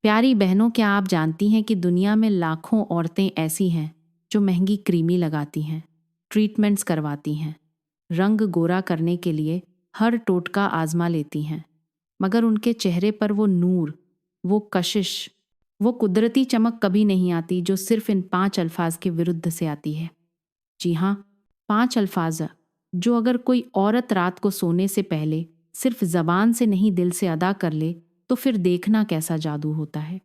प्यारी बहनों, क्या आप जानती हैं कि दुनिया में लाखों औरतें ऐसी हैं जो महंगी क्रीमी लगाती हैं, ट्रीटमेंट्स करवाती हैं, रंग गोरा करने के लिए हर टोटका आजमा लेती हैं, मगर उनके चेहरे पर वो नूर, वो कशिश, वो कुदरती चमक कभी नहीं आती जो सिर्फ इन 5 अल्फाज के विरुद्ध से आती है। जी हाँ, 5 अल्फाज जो अगर कोई औरत रात को सोने से पहले सिर्फ जबान से नहीं दिल से अदा कर ले तो फिर देखना कैसा जादू होता है।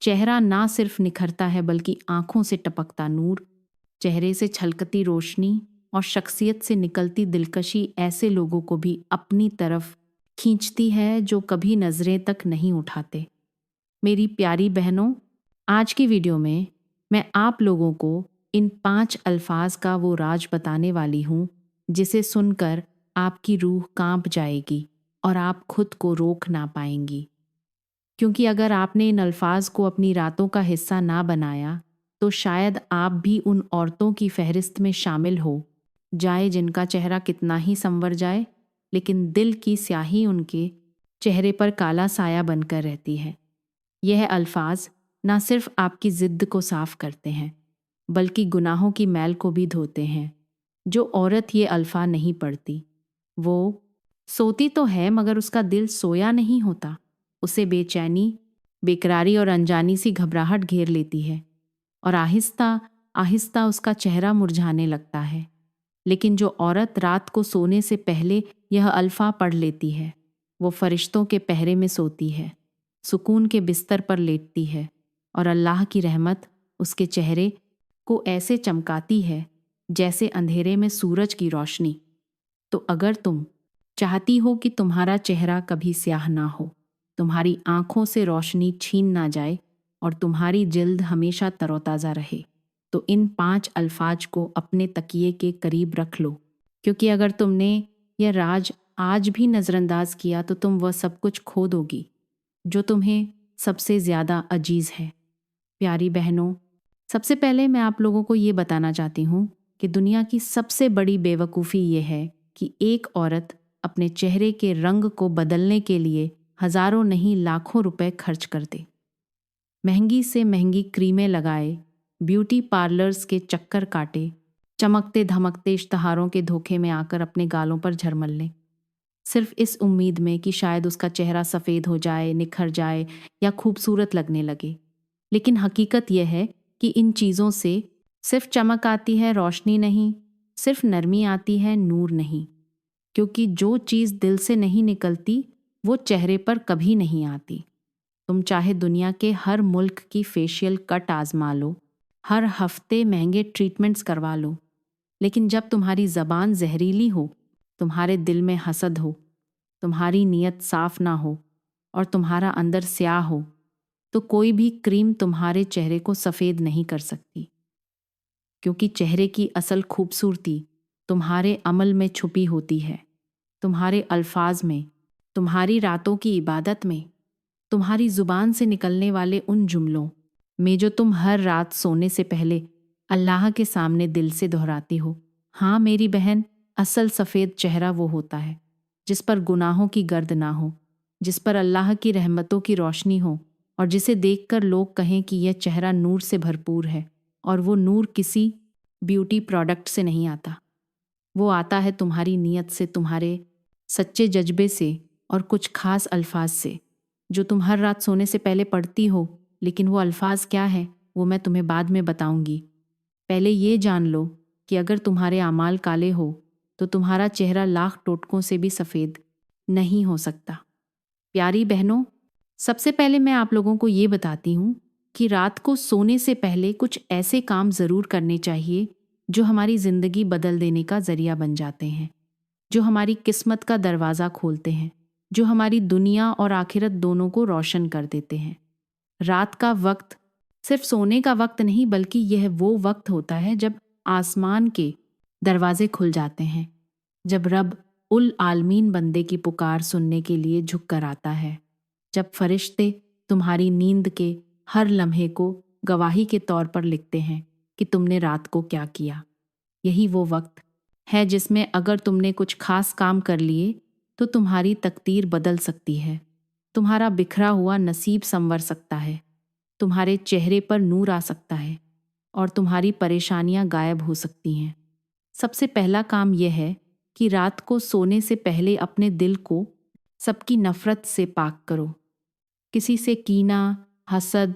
चेहरा ना सिर्फ निखरता है बल्कि आंखों से टपकता नूर, चेहरे से छलकती रोशनी और शख्सियत से निकलती दिलकशी ऐसे लोगों को भी अपनी तरफ खींचती है जो कभी नजरें तक नहीं उठाते। मेरी प्यारी बहनों, आज की वीडियो में मैं आप लोगों को इन 5 अल्फाज का वो राज बताने वाली हूँ जिसे सुनकर आपकी रूह कांप जाएगी और आप खुद को रोक ना पाएंगी। क्योंकि अगर आपने इन अल्फाज को अपनी रातों का हिस्सा ना बनाया तो शायद आप भी उन औरतों की फहरिस्त में शामिल हो जाए जिनका चेहरा कितना ही संवर जाए लेकिन दिल की स्याही उनके चेहरे पर काला साया बनकर रहती है। यह अल्फाज ना सिर्फ आपकी ज़िद्द को साफ करते हैं बल्कि गुनाहों की मैल को भी धोते हैं। जो औरत ये अल्फाज नहीं पढ़ती वो सोती तो है मगर उसका दिल सोया नहीं होता। उसे बेचैनी, बेकरारी और अनजानी सी घबराहट घेर लेती है और आहिस्ता आहिस्ता उसका चेहरा मुरझाने लगता है। लेकिन जो औरत रात को सोने से पहले यह अल्फा पढ़ लेती है वो फरिश्तों के पहरे में सोती है, सुकून के बिस्तर पर लेटती है और अल्लाह की रहमत उसके चेहरे को ऐसे चमकाती है जैसे अंधेरे में सूरज की रोशनी। तो अगर तुम चाहती हो कि तुम्हारा चेहरा कभी स्याह ना हो, तुम्हारी आंखों से रोशनी छीन ना जाए और तुम्हारी जिल्द हमेशा तरोताज़ा रहे, तो इन 5 अल्फाज को अपने तकिए के करीब रख लो। क्योंकि अगर तुमने यह राज आज भी नज़रअंदाज किया तो तुम वह सब कुछ खो दोगी जो तुम्हें सबसे ज़्यादा अजीज़ है। प्यारी बहनों, सबसे पहले मैं आप लोगों को ये बताना चाहती हूँ कि दुनिया की सबसे बड़ी बेवकूफ़ी ये है कि एक औरत अपने चेहरे के रंग को बदलने के लिए हज़ारों नहीं लाखों रुपए खर्च कर दे, महंगी से महंगी क्रीमें लगाए, ब्यूटी पार्लर्स के चक्कर काटे, चमकते धमकते इश्तहारों के धोखे में आकर अपने गालों पर झरमल ले, सिर्फ इस उम्मीद में कि शायद उसका चेहरा सफ़ेद हो जाए, निखर जाए या खूबसूरत लगने लगे। लेकिन हकीकत यह है कि इन चीज़ों से सिर्फ चमक आती है, रोशनी नहीं, सिर्फ नरमी आती है, नूर नहीं। क्योंकि जो चीज़ दिल से नहीं निकलती वो चेहरे पर कभी नहीं आती। तुम चाहे दुनिया के हर मुल्क की फेशियल कट आजमा लो, हर हफ्ते महंगे ट्रीटमेंट्स करवा लो, लेकिन जब तुम्हारी ज़बान जहरीली हो, तुम्हारे दिल में हसद हो, तुम्हारी नीयत साफ ना हो और तुम्हारा अंदर स्याह हो, तो कोई भी क्रीम तुम्हारे चेहरे को सफ़ेद नहीं कर सकती। क्योंकि चेहरे की असल खूबसूरती तुम्हारे अमल में छुपी होती है, तुम्हारे अल्फाज में, तुम्हारी रातों की इबादत में, तुम्हारी ज़ुबान से निकलने वाले उन जुमलों में जो तुम हर रात सोने से पहले अल्लाह के सामने दिल से दोहराती हो। हाँ मेरी बहन, असल सफ़ेद चेहरा वो होता है जिस पर गुनाहों की गर्द ना हो, जिस पर अल्लाह की रहमतों की रोशनी हो और जिसे देखकर लोग कहें कि यह चेहरा नूर से भरपूर है। और वो नूर किसी ब्यूटी प्रोडक्ट से नहीं आता, वो आता है तुम्हारी नीयत से, तुम्हारे सच्चे जज्बे से और कुछ खास अल्फाज से जो तुम हर रात सोने से पहले पढ़ती हो। लेकिन वो अल्फाज क्या है वो मैं तुम्हें बाद में बताऊंगी। पहले ये जान लो कि अगर तुम्हारे आमाल काले हो तो तुम्हारा चेहरा लाख टोटकों से भी सफ़ेद नहीं हो सकता। प्यारी बहनों, सबसे पहले मैं आप लोगों को ये बताती हूँ कि रात को सोने से पहले कुछ ऐसे काम ज़रूर करने चाहिए जो हमारी ज़िंदगी बदल देने का ज़रिया बन जाते हैं, जो हमारी किस्मत का दरवाज़ा खोलते हैं, जो हमारी दुनिया और आखिरत दोनों को रोशन कर देते हैं। रात का वक्त सिर्फ सोने का वक्त नहीं बल्कि यह वो वक्त होता है जब आसमान के दरवाजे खुल जाते हैं, जब रब उल आलमीन बंदे की पुकार सुनने के लिए झुक कर आता है, जब फरिश्ते तुम्हारी नींद के हर लम्हे को गवाही के तौर पर लिखते हैं कि तुमने रात को क्या किया। यही वो वक्त है जिसमें अगर तुमने कुछ खास काम कर लिए तो तुम्हारी तकदीर बदल सकती है। तुम्हारा बिखरा हुआ नसीब संवर सकता है, तुम्हारे चेहरे पर नूर आ सकता है और तुम्हारी परेशानियां गायब हो सकती हैं। सबसे पहला काम यह है कि रात को सोने से पहले अपने दिल को सबकी नफरत से पाक करो। किसी से कीना, हसद,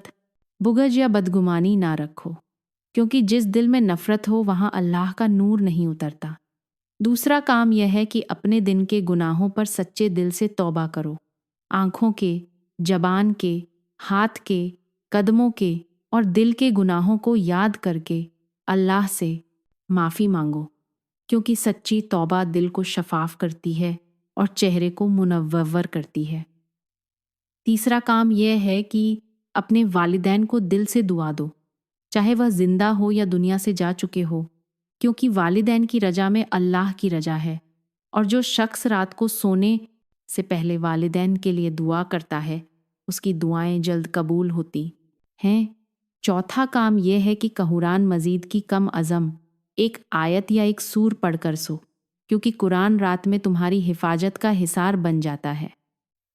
बुग़्ज़ या बदगुमानी ना रखो, क्योंकि जिस दिल में नफरत हो वहाँ अल्लाह का नूर नहीं उतरता। दूसरा काम यह है कि अपने दिन के गुनाहों पर सच्चे दिल से तौबा करो। आँखों के, जबान के, हाथ के, कदमों के और दिल के गुनाहों को याद करके अल्लाह से माफ़ी मांगो, क्योंकि सच्ची तौबा दिल को शफाफ करती है और चेहरे को मुनव्वर करती है। तीसरा काम यह है कि अपने वालिदैन को दिल से दुआ दो, चाहे वह जिंदा हो या दुनिया से जा चुके हो, क्योंकि वालिदैन की रजा में अल्लाह की रजा है और जो शख्स रात को सोने से पहले वालिदैन के लिए दुआ करता है उसकी दुआएं जल्द कबूल होती हैं। चौथा काम यह है कि कुरान मजीद की कम अज़म एक आयत या एक सूर पढ़कर सो, क्योंकि कुरान रात में तुम्हारी हिफाजत का हिसार बन जाता है।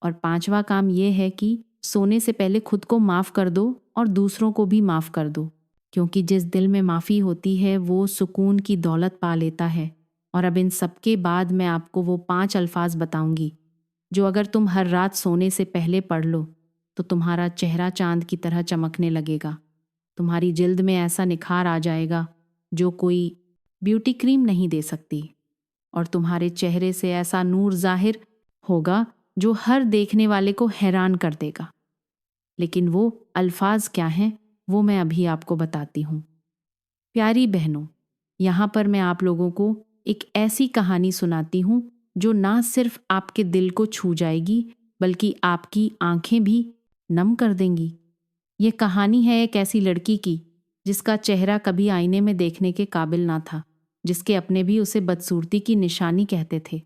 और पांचवा काम यह है कि सोने से पहले खुद को माफ़ कर दो और दूसरों को भी माफ़ कर दो, क्योंकि जिस दिल में माफ़ी होती है वो सुकून की दौलत पा लेता है। और अब इन सब के बाद मैं आपको वो 5 अल्फाज बताऊंगी जो अगर तुम हर रात सोने से पहले पढ़ लो तो तुम्हारा चेहरा चांद की तरह चमकने लगेगा, तुम्हारी जिल्द में ऐसा निखार आ जाएगा जो कोई ब्यूटी क्रीम नहीं दे सकती, और तुम्हारे चेहरे से ऐसा नूर जाहिर होगा जो हर देखने वाले को हैरान कर देगा। लेकिन वो अल्फाज क्या हैं वो मैं अभी आपको बताती हूँ। प्यारी बहनों, यहाँ पर मैं आप लोगों को एक ऐसी कहानी सुनाती हूँ जो ना सिर्फ आपके दिल को छू जाएगी बल्कि आपकी आंखें भी नम कर देंगी। ये कहानी है एक ऐसी लड़की की जिसका चेहरा कभी आईने में देखने के काबिल ना था, जिसके अपने भी उसे बदसूरती की निशानी कहते थे,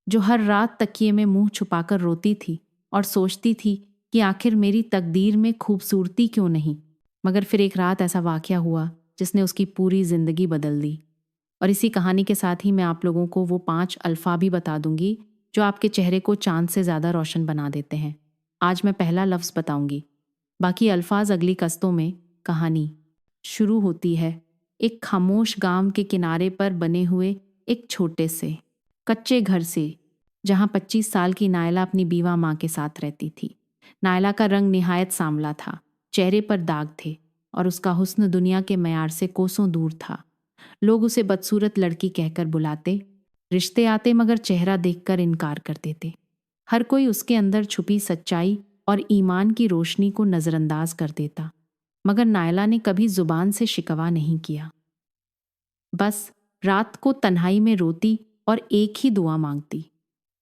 जो हर रात तकिए में मुंह छुपाकर रोती थी और सोचती थी कि आखिर मेरी तकदीर में खूबसूरती क्यों नहीं। मगर फिर एक रात ऐसा वाक़या हुआ जिसने उसकी पूरी ज़िंदगी बदल दी। और इसी कहानी के साथ ही मैं आप लोगों को वो 5 अल्फ़ा भी बता दूंगी जो आपके चेहरे को चांद से ज़्यादा रोशन बना देते हैं। आज मैं पहला लफ्ज़ बताऊंगी, बाकी अल्फाज अगली कस्तों में। कहानी शुरू होती है एक खामोश गांव के किनारे पर बने हुए एक छोटे से कच्चे घर से, जहां 25 साल की नायला अपनी बीवा माँ के साथ रहती थी। नायला का रंग निहायत सांवला था, चेहरे पर दाग थे और उसका हुस्न दुनिया के मयार से कोसों दूर था। लोग उसे बदसूरत लड़की कहकर बुलाते, रिश्ते आते मगर चेहरा देखकर इनकार कर देते। हर कोई उसके अंदर छुपी सच्चाई और ईमान की रोशनी को नज़रअंदाज कर देता, मगर नायला ने कभी जुबान से शिकवा नहीं किया। बस रात को तन्हाई में रोती और एक ही दुआ मांगती,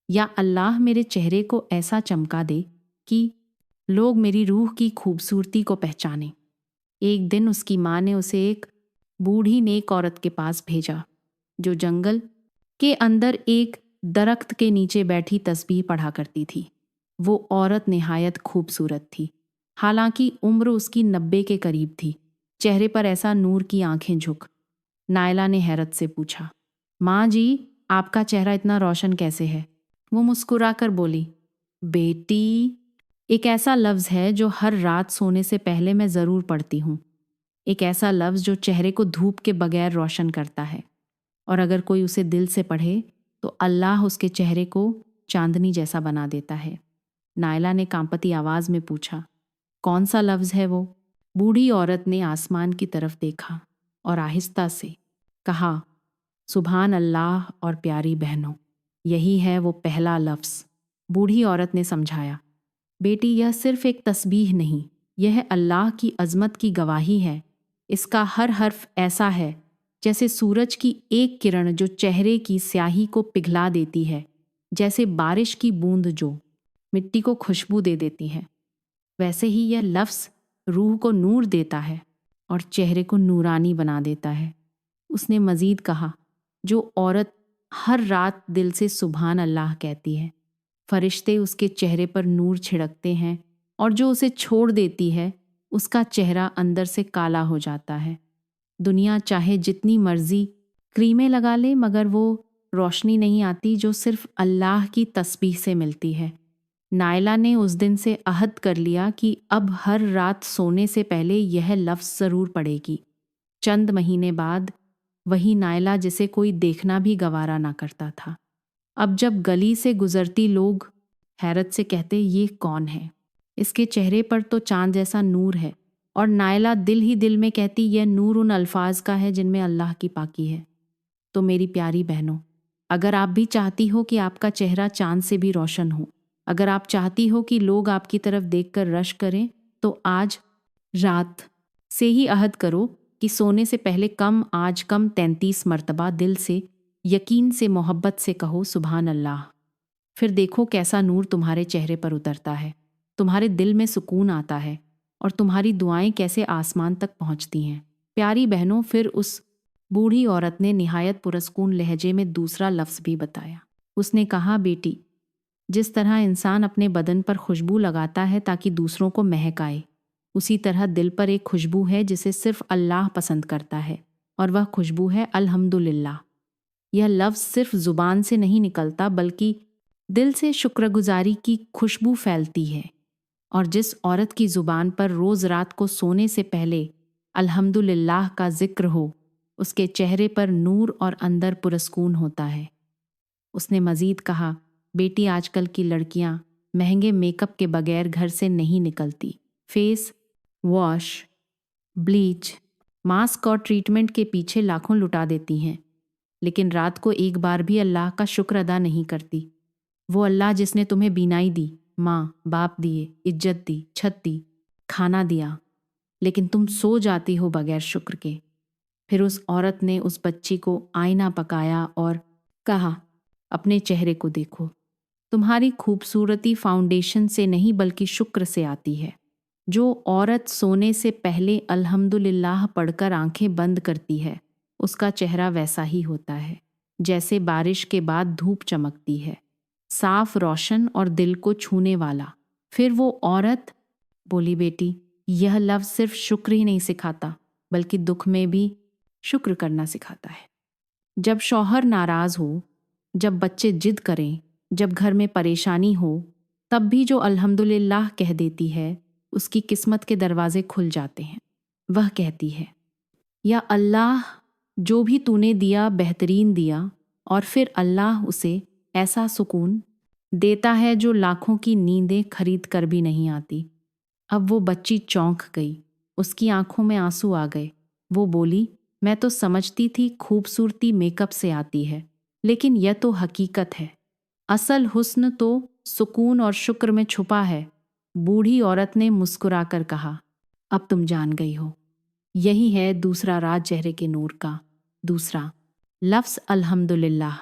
या अल्लाह मेरे चेहरे को ऐसा चमका दे कि लोग मेरी रूह की खूबसूरती को पहचानें। एक दिन उसकी माँ ने उसे एक बूढ़ी नेक औरत के पास भेजा जो जंगल के अंदर एक दरख्त के नीचे बैठी तस्बीह पढ़ा करती थी। वो औरत निहायत खूबसूरत थी, हालांकि उम्र उसकी 90 के करीब थी। चेहरे पर ऐसा नूर की आंखें झुक। नायला ने हैरत से पूछा, माँ जी, आपका चेहरा इतना रोशन कैसे है? वो मुस्कुराकर बोली, बेटी, एक ऐसा लफ्ज़ है जो हर रात सोने से पहले मैं ज़रूर पढ़ती हूँ। एक ऐसा लफ्ज़ जो चेहरे को धूप के बगैर रोशन करता है, और अगर कोई उसे दिल से पढ़े तो अल्लाह उसके चेहरे को चांदनी जैसा बना देता है। नायला ने कांपती आवाज़ में पूछा, कौन सा लफ्ज़ है वो? बूढ़ी औरत ने आसमान की तरफ देखा और आहिस्ता से कहा, सुभान अल्लाह और प्यारी बहनों, यही है वो पहला लफ्ज़। बूढ़ी औरत ने समझाया, बेटी, यह सिर्फ एक तस्बीह नहीं, यह अल्लाह की अज़मत की गवाही है। इसका हर हर्फ ऐसा है जैसे सूरज की एक किरण जो चेहरे की स्याही को पिघला देती है, जैसे बारिश की बूंद जो मिट्टी को खुशबू दे देती है, वैसे ही यह लफ्ज़ रूह को नूर देता है और चेहरे को नूरानी बना देता है। उसने मज़ीद कहा, जो औरत हर रात दिल से सुभान अल्लाह कहती है, फरिश्ते उसके चेहरे पर नूर छिड़कते हैं, और जो उसे छोड़ देती है उसका चेहरा अंदर से काला हो जाता है। दुनिया चाहे जितनी मर्जी क्रीमें लगा ले, मगर वो रोशनी नहीं आती जो सिर्फ अल्लाह की तस्बीह से मिलती है। नायला ने उस दिन से अहद कर लिया कि अब हर रात सोने से पहले यह लफ्ज़ ज़रूर पढ़ेगी। चंद महीने बाद वही नायला जिसे कोई देखना भी गवारा ना करता था, अब जब गली से गुजरती लोग हैरत से कहते ये कौन है, इसके चेहरे पर तो चांद जैसा नूर है, और नायला दिल ही दिल में कहती यह नूर उन अल्फाज का है जिनमें अल्लाह की पाकी है। तो मेरी प्यारी बहनों, अगर आप भी चाहती हो कि आपका चेहरा चांद से भी रोशन हो, अगर आप चाहती हो कि लोग आपकी तरफ देखकर रश करें, तो आज रात से ही अहद करो कि सोने से पहले आज कम 33 मर्तबा दिल से, यकीन से, मोहब्बत से कहो सुभान अल्लाह। फिर देखो कैसा नूर तुम्हारे चेहरे पर उतरता है, तुम्हारे दिल में सुकून आता है और तुम्हारी दुआएं कैसे आसमान तक पहुंचती हैं। प्यारी बहनों, फिर उस बूढ़ी औरत ने निहायत पुरस्कून लहजे में दूसरा लफ्ज़ भी बताया। उसने कहा, बेटी, जिस तरह इंसान अपने बदन पर खुशबू लगाता है ताकि दूसरों को महक आए, उसी तरह दिल पर एक खुशबू है जिसे सिर्फ अल्लाह पसंद करता है, और वह खुशबू है अल्हम्दुलिल्लाह। यह लफ्ज़ सिर्फ ज़ुबान से नहीं निकलता बल्कि दिल से शुक्रगुजारी की खुशबू फैलती है। और जिस औरत की ज़ुबान पर रोज़ रात को सोने से पहले अल्हम्दुलिल्लाह का जिक्र हो, उसके चेहरे पर नूर और अंदर पुरस्कून होता है। उसने मज़ीद कहा, बेटी, आजकल की लड़कियां महंगे मेकअप के बगैर घर से नहीं निकलती। फेस वॉश, ब्लीच, मास्क और ट्रीटमेंट के पीछे लाखों लुटा देती हैं, लेकिन रात को एक बार भी अल्लाह का शुक्र अदा नहीं करती। वो अल्लाह जिसने तुम्हें बीनाई दी, माँ बाप दिए, इज्जत दी, छत दी, खाना दिया, लेकिन तुम सो जाती हो बगैर शुक्र के। फिर उस औरत ने उस बच्ची को आईना पकाया और कहा, अपने चेहरे को देखो, तुम्हारी खूबसूरती फाउंडेशन से नहीं बल्कि शुक्र से आती है। जो औरत सोने से पहले अल्हम्दुलिल्लाह पढ़कर आंखें बंद करती है, उसका चेहरा वैसा ही होता है जैसे बारिश के बाद धूप चमकती है, साफ, रोशन और दिल को छूने वाला। फिर वो औरत बोली, बेटी, यह लफ्ज़ सिर्फ शुक्र ही नहीं सिखाता बल्कि दुख में भी शुक्र करना सिखाता है। जब शौहर नाराज़ हो, जब बच्चे जिद करें, जब घर में परेशानी हो, तब भी जो अल्हम्दुलिल्लाह कह देती है, उसकी किस्मत के दरवाजे खुल जाते हैं। वह कहती है, या अल्लाह, जो भी तूने दिया बेहतरीन दिया, और फिर अल्लाह उसे ऐसा सुकून देता है जो लाखों की नींदें खरीद कर भी नहीं आती। अब वो बच्ची चौंक गई, उसकी आंखों में आंसू आ गए। वो बोली, मैं तो समझती थी खूबसूरती मेकअप से आती है, लेकिन यह तो हकीकत है। असल हुस्न तो सुकून और शुक्र में छुपा है। बूढ़ी औरत ने मुस्कुराकर कहा, अब तुम जान गई हो। यही है दूसरा राज चेहरे के नूर का। दूसरा लफ्ज़ अल्हम्दुलिल्लाह।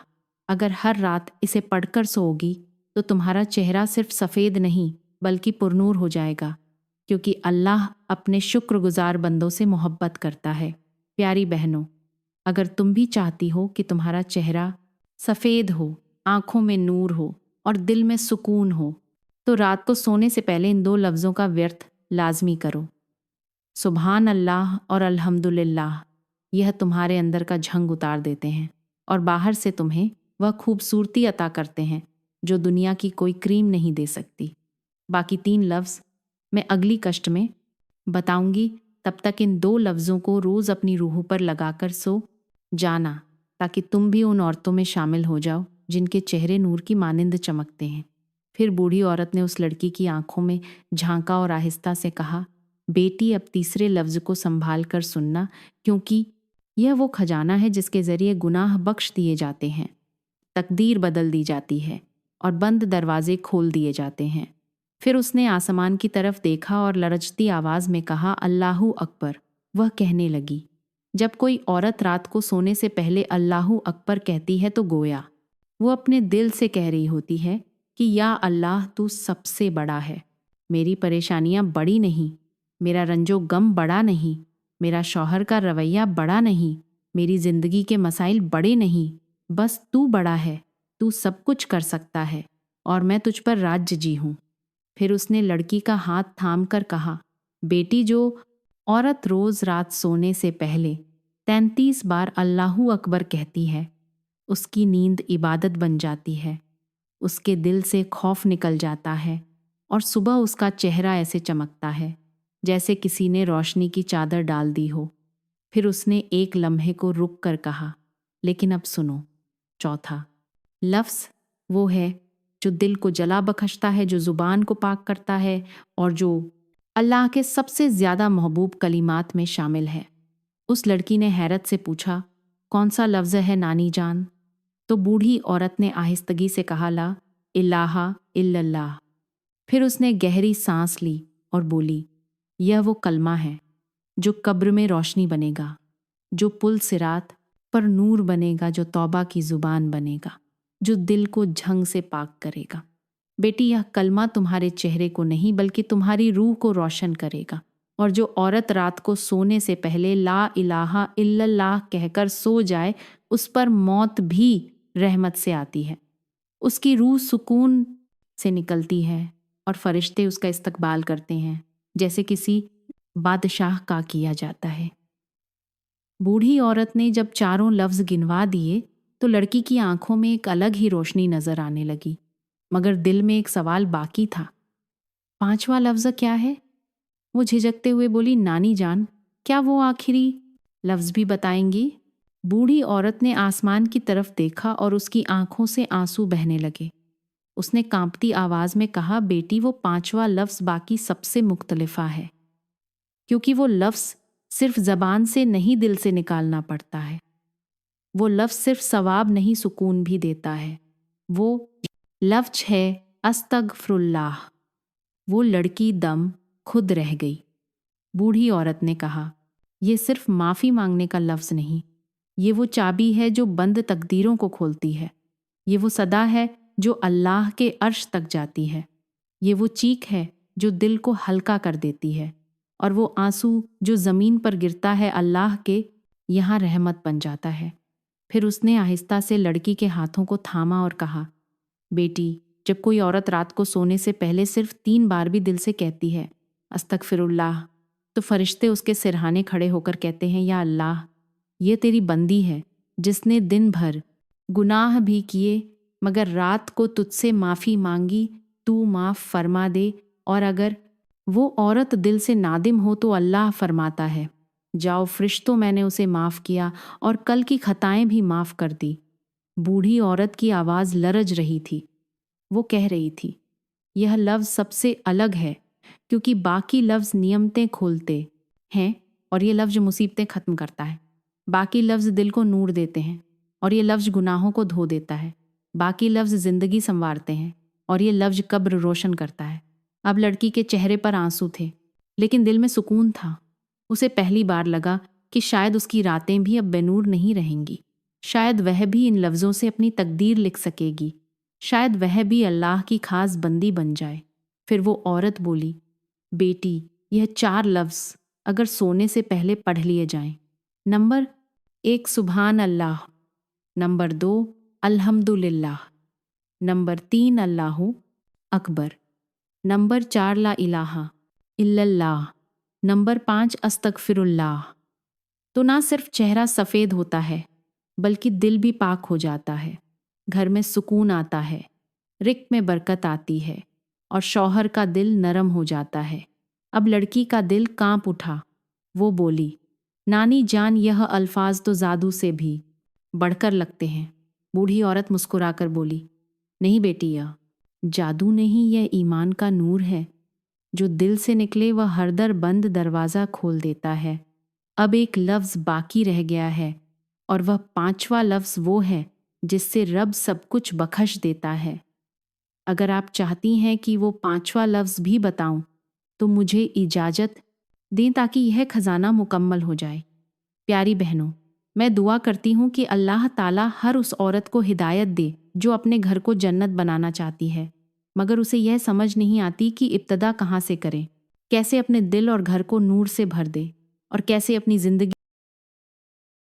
अगर हर रात इसे पढ़कर सोओगी तो तुम्हारा चेहरा सिर्फ सफ़ेद नहीं बल्कि पुरनूर हो जाएगा, क्योंकि अल्लाह अपने शुक्रगुजार बंदों से मोहब्बत करता है। प्यारी बहनों, अगर तुम भी चाहती हो कि तुम्हारा चेहरा सफ़ेद हो, आँखों में नूर हो और दिल में सुकून हो, तो रात को सोने से पहले इन 2 लफ्ज़ों का व्यर्थ लाजमी करो। सुभान अल्लाह और अल्हम्दुलिल्लाह। यह तुम्हारे अंदर का झंग उतार देते हैं और बाहर से तुम्हें वह खूबसूरती अता करते हैं जो दुनिया की कोई क्रीम नहीं दे सकती। बाकी 3 लफ्ज़ मैं अगली कष्ट में बताऊंगी। तब तक इन 2 लफ्ज़ों को रोज़ अपनी रूह पर लगाकर सो जाना, ताकि तुम भी उन औरतों में शामिल हो जाओ जिनके चेहरे नूर की मानिंद चमकते हैं। फिर बूढ़ी औरत ने उस लड़की की आंखों में झांका और आहिस्ता से कहा, बेटी, अब तीसरे लफ्ज़ को संभाल कर सुनना, क्योंकि यह वो खजाना है जिसके ज़रिए गुनाह बख्श दिए जाते हैं, तकदीर बदल दी जाती है और बंद दरवाजे खोल दिए जाते हैं। फिर उसने आसमान की तरफ देखा और लरजती आवाज़ में कहा, अल्लाहू अकबर। वह कहने लगी, जब कोई औरत रात को सोने से पहले अल्लाहू अकबर कहती है तो गोया वो अपने दिल से कह रही होती है कि या अल्लाह, तू सबसे बड़ा है। मेरी परेशानियां बड़ी नहीं, मेरा रंजो गम बड़ा नहीं, मेरा शौहर का रवैया बड़ा नहीं, मेरी ज़िंदगी के मसाइल बड़े नहीं, बस तू बड़ा है। तू सब कुछ कर सकता है और मैं तुझ पर राज्य जी हूँ। फिर उसने लड़की का हाथ थाम कर कहा, बेटी, जो औरत रोज़ रात सोने से पहले 33 बार अल्लाहू अकबर कहती है, उसकी नींद इबादत बन जाती है उसके दिल से खौफ निकल जाता है और सुबह उसका चेहरा ऐसे चमकता है जैसे किसी ने रोशनी की चादर डाल दी हो। फिर उसने एक लम्हे को रुक कर कहा, लेकिन अब सुनो। चौथा लफ्ज़ वो है जो दिल को जला बख्शता है, जो ज़ुबान को पाक करता है और जो अल्लाह के सबसे ज़्यादा महबूब कलिमात में शामिल है। उस लड़की ने हैरत से पूछा, कौन सा लफ्ज़ है नानी जान? तो बूढ़ी औरत ने आहिस्तगी से कहा, ला इलाहा इल्लल्लाह। फिर उसने गहरी सांस ली और बोली, यह वो कलमा है जो कब्र में रोशनी बनेगा, जो पुल सिरात पर नूर बनेगा, जो तौबा की ज़ुबान बनेगा, जो दिल को झंग से पाक करेगा। बेटी, यह कलमा तुम्हारे चेहरे को नहीं बल्कि तुम्हारी रूह को रोशन करेगा। और जो औरत रात को सोने से पहले ला इलाहा इल्लल्लाह कहकर सो जाए, उस पर मौत भी रहमत से आती है। उसकी रूह सुकून से निकलती है और फरिश्ते उसका इस्तकबाल करते हैं जैसे किसी बादशाह का किया जाता है। बूढ़ी औरत ने जब चारों लफ्ज़ गिनवा दिए तो लड़की की आंखों में एक अलग ही रोशनी नजर आने लगी, मगर दिल में एक सवाल बाकी था। 5वां लफ्ज़ क्या है? वो झिझकते हुए बोली, नानी जान, क्या वो आखिरी लफ्ज़ भी बताएंगी? बूढ़ी औरत ने आसमान की तरफ देखा और उसकी आंखों से आंसू बहने लगे। उसने कांपती आवाज़ में कहा, बेटी, वो 5वां लफ्ज़ बाकी सबसे मुख्तलिफा है, क्योंकि वो लफ्ज़ सिर्फ ज़बान से नहीं दिल से निकालना पड़ता है। वो लफ्ज़ सिर्फ सवाब नहीं सुकून भी देता है। वो लफ्ज़ है अस्तगफिरुल्लाह। वो लड़की दम खुद रह गई। बूढ़ी औरत ने कहा, ये सिर्फ माफ़ी मांगने का लफ्ज़ नहीं, ये वो चाबी है जो बंद तकदीरों को खोलती है। ये वो सदा है जो अल्लाह के अर्श तक जाती है। ये वो चीख है जो दिल को हल्का कर देती है, और वो आंसू जो ज़मीन पर गिरता है अल्लाह के यहाँ रहमत बन जाता है। फिर उसने आहिस्ता से लड़की के हाथों को थामा और कहा, बेटी, जब कोई औरत रात को सोने से पहले सिर्फ 3 बार भी दिल से कहती है अस्तगफिरुल्लाह, तो फरिश्ते उसके सिरहाने खड़े होकर कहते हैं, या अल्लाह, ये तेरी बंदी है जिसने दिन भर गुनाह भी किए मगर रात को तुझसे माफ़ी मांगी, तू माफ़ फरमा दे। और अगर वो औरत दिल से नादिम हो तो अल्लाह फरमाता है, जाओ फरिश्तों, मैंने उसे माफ़ किया और कल की खताएं भी माफ़ कर दी। बूढ़ी औरत की आवाज़ लरज रही थी। वो कह रही थी, यह लफ्ज़ सबसे अलग है क्योंकि बाकी लफ्ज़ नियमतें खोलते हैं और ये लफ्ज़ मुसीबतें ख़त्म करता है। बाकी लफ्ज़ दिल को नूर देते हैं और ये लफ्ज़ गुनाहों को धो देता है। बाकी लफ्ज़ ज़िंदगी संवारते हैं और ये लफ्ज़ कब्र रोशन करता है। अब लड़की के चेहरे पर आंसू थे, लेकिन दिल में सुकून था। उसे पहली बार लगा कि शायद उसकी रातें भी अब बेनूर नहीं रहेंगी। शायद वह भी इन लफ्ज़ों से अपनी तकदीर लिख सकेगी। शायद वह भी अल्लाह की खास बंदी बन जाए। फिर वो औरत बोली, बेटी, यह 4 लफ्ज़ अगर सोने से पहले पढ़ लिए जाएं। नंबर 1 सुभान अल्लाह, नंबर 2 अल्हम्दुलिल्लाह, नंबर 3 अल्लाहु अकबर, नंबर 4 ला इलाहा इल्लल्लाह, नंबर 5 अस्तगफिरुल्लाह। तो ना सिर्फ चेहरा सफ़ेद होता है बल्कि दिल भी पाक हो जाता है। घर में सुकून आता है, रिक में बरकत आती है और शौहर का दिल नरम हो जाता है। अब लड़की का दिल कांप उठा। वो बोली, नानी जान, यह अल्फाज तो जादू से भी बढ़कर लगते हैं। बूढ़ी औरत मुस्कुराकर बोली, नहीं बेटी, यह जादू नहीं, यह ईमान का नूर है। जो दिल से निकले वह हर दर बंद दरवाज़ा खोल देता है। अब एक लफ्ज़ बाकी रह गया है और वह 5वां लफ्ज़ वो है जिससे रब सब कुछ बख्श देता है। अगर आप चाहती हैं कि वो 5वां लफ्ज़ भी बताऊं तो मुझे इजाज़त दें ताकि यह खजाना मुकम्मल हो जाए। प्यारी बहनों, मैं दुआ करती हूँ कि अल्लाह ताला हर उस औरत को हिदायत दे जो अपने घर को जन्नत बनाना चाहती है, मगर उसे यह समझ नहीं आती कि इब्तदा कहाँ से करें, कैसे अपने दिल और घर को नूर से भर दे और कैसे अपनी ज़िंदगी